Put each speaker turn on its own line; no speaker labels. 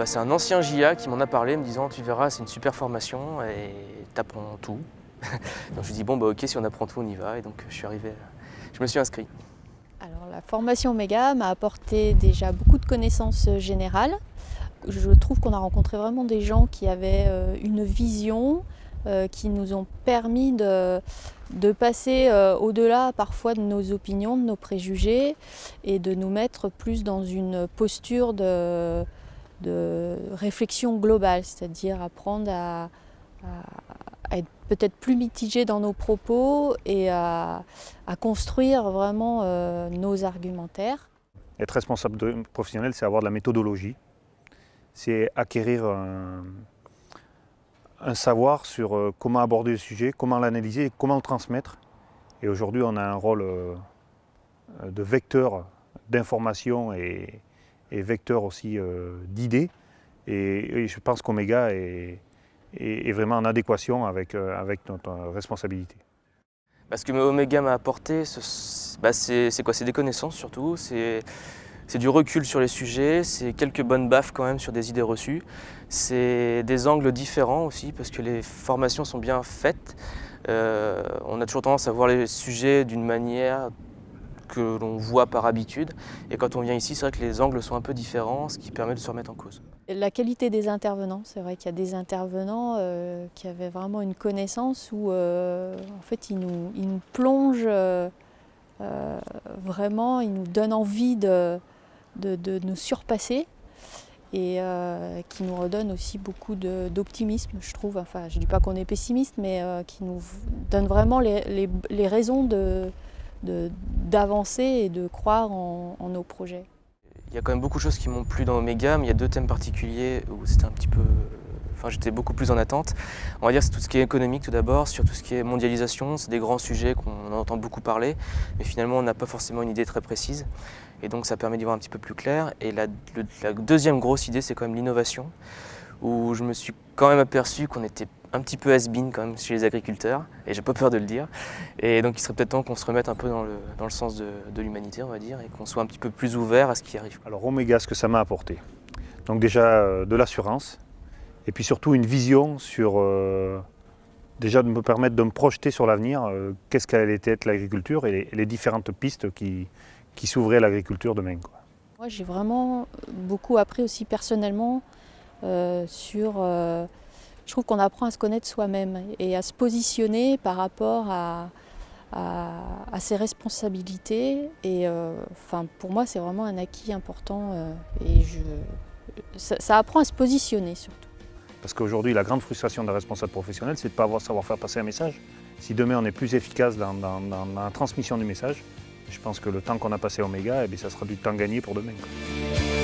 C'est un ancien JA qui m'en a parlé, me disant tu verras, c'est une super formation et t'apprends tout. Donc je lui ai dit bon ok, si on apprend tout on y va, et donc je me suis inscrit.
Alors la formation Omega m'a apporté déjà beaucoup de connaissances générales. Je trouve qu'on a rencontré vraiment des gens qui avaient une vision, qui nous ont permis de passer au-delà parfois de nos opinions, de nos préjugés, et de nous mettre plus dans une posture de réflexion globale, c'est-à-dire apprendre à être peut-être plus mitigé dans nos propos et à construire vraiment nos argumentaires.
Être responsable professionnel, c'est avoir de la méthodologie, c'est acquérir un savoir sur comment aborder le sujet, comment l'analyser et comment le transmettre. Et aujourd'hui, on a un rôle de vecteur d'information et vecteur aussi d'idées. Et je pense qu'Omega est vraiment en adéquation avec notre responsabilité.
Ce que Omega m'a apporté, c'est quoi? C'est des connaissances surtout, c'est du recul sur les sujets, c'est quelques bonnes baffes quand même sur des idées reçues, c'est des angles différents aussi parce que les formations sont bien faites. On a toujours tendance à voir les sujets d'une manière que l'on voit par habitude, et quand on vient ici, c'est vrai que les angles sont un peu différents, ce qui permet de se remettre en cause.
La qualité des intervenants, c'est vrai qu'il y a des intervenants qui avaient vraiment une connaissance où en fait ils nous plongent vraiment, ils nous donnent envie de nous surpasser, et qui nous redonnent aussi beaucoup d'optimisme, je trouve. Enfin, je ne dis pas qu'on est pessimiste, mais qui nous donnent vraiment les raisons d'avancer et de croire en nos projets.
Il y a quand même beaucoup de choses qui m'ont plu dans Omega, mais il y a deux thèmes particuliers où c'était un petit peu... j'étais beaucoup plus en attente. On va dire c'est tout ce qui est économique tout d'abord, sur tout ce qui est mondialisation, c'est des grands sujets qu'on entend beaucoup parler, mais finalement on n'a pas forcément une idée très précise. Et donc ça permet d'y voir un petit peu plus clair. Et la deuxième grosse idée, c'est quand même l'innovation, où je me suis quand même aperçu qu'on était un petit peu has-been quand même chez les agriculteurs, et j'ai pas peur de le dire. Et donc il serait peut-être temps qu'on se remette un peu dans le sens de l'humanité, on va dire, et qu'on soit un petit peu plus ouvert à ce qui arrive.
Alors Omega, ce que ça m'a apporté, donc déjà de l'assurance, et puis surtout une vision sur, déjà de me permettre de me projeter sur l'avenir, qu'est-ce qu'allait être l'agriculture et les différentes pistes qui s'ouvraient à l'agriculture demain, quoi.
Moi j'ai vraiment beaucoup appris aussi personnellement sur... je trouve qu'on apprend à se connaître soi-même et à se positionner par rapport à ses responsabilités. Et pour moi, c'est vraiment un acquis important. Et ça apprend à se positionner surtout.
Parce qu'aujourd'hui, la grande frustration d'un responsable professionnel, c'est de ne pas savoir faire passer un message. Si demain on est plus efficace dans la transmission du message, je pense que le temps qu'on a passé à Omega, ça sera du temps gagné pour demain, quoi.